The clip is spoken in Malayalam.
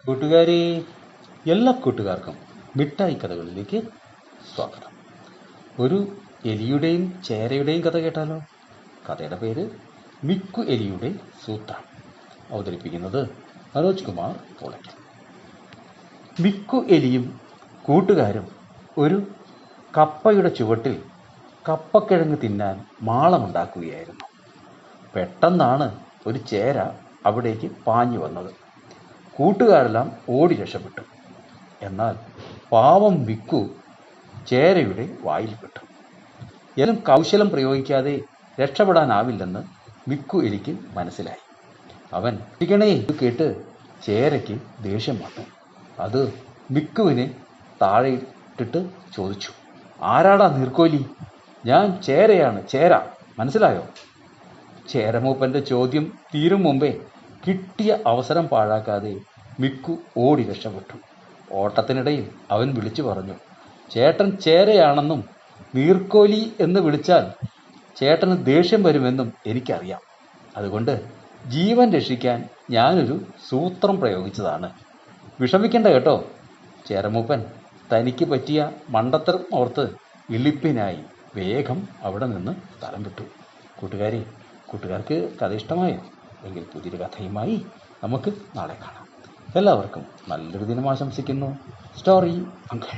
കൂട്ടുകാരെ, എല്ലാ കൂട്ടുകാർക്കും മിഠായി കഥകളിലേക്ക് സ്വാഗതം. ഒരു എലിയുടെയും ചേരയുടെയും കഥ കേട്ടാലോ? കഥയുടെ പേര് മിക്കു എലിയുടെ സൂത്രം. അവതരിപ്പിക്കുന്നത് മനോജ് കുമാർ പോളയ്ക്കൽ. മിക്കു എലിയും കൂട്ടുകാരും ഒരു കപ്പയുടെ ചുവട്ടിൽ കപ്പക്കിഴങ്ങ് തിന്നാൻ മാളമുണ്ടാക്കുകയായിരുന്നു. പെട്ടെന്നാണ് ഒരു ചേര അവിടേക്ക് പാഞ്ഞു വന്നത്. കൂട്ടുകാരെല്ലാം ഓടി രക്ഷപ്പെട്ടു. എന്നാൽ പാവം മിക്കു ചേരയുടെ വായിൽപ്പെട്ടു. എല്ലാം കൗശലം പ്രയോഗിക്കാതെ രക്ഷപ്പെടാനാവില്ലെന്ന് മിക്കു എലിക്ക് മനസ്സിലായി. അവൻ ഇരിക്കണേ കേട്ട് ചേരയ്ക്ക് ദേഷ്യം വന്നു. അത് മിക്കുവിനെ താഴെ ഇട്ടിട്ട് ചോദിച്ചു, ആരാടാ നീർക്കോലി? ഞാൻ ചേരയാണ്, ചേര, മനസ്സിലായോ? ചേരമൂപ്പൻ്റെ ചോദ്യം തീരും മുമ്പേ കിട്ടിയ അവസരം പാഴാക്കാതെ മിക്കു ഓടി രക്ഷപ്പെട്ടു. ഓട്ടത്തിനിടയിൽ അവൻ വിളിച്ചു പറഞ്ഞു, ചേട്ടൻ ചേരയാണെന്നും നീർക്കോലി എന്ന് വിളിച്ചാൽ ചേട്ടന് ദേഷ്യം വരുമെന്നും എനിക്കറിയാം. അതുകൊണ്ട് ജീവൻ രക്ഷിക്കാൻ ഞാനൊരു സൂത്രം പ്രയോഗിച്ചതാണ്. വിഷമിക്കണ്ട കേട്ടോ. ചേരമൂപ്പൻ തനിക്ക് പറ്റിയ മണ്ടത്തരം ഓർത്ത് ഇളിപ്പിനായി വേഗം അവിടെ നിന്ന് സ്ഥലം വിട്ടു. കൂട്ടുകാർക്ക് കഥ ഇഷ്ടമായോ? എങ്കിൽ പുതിയൊരു കഥയുമായി നമുക്ക് നാളെ കാണാം. എല്ലാവർക്കും നല്ലൊരു ദിനം ആശംസിക്കുന്നു. Story uncle.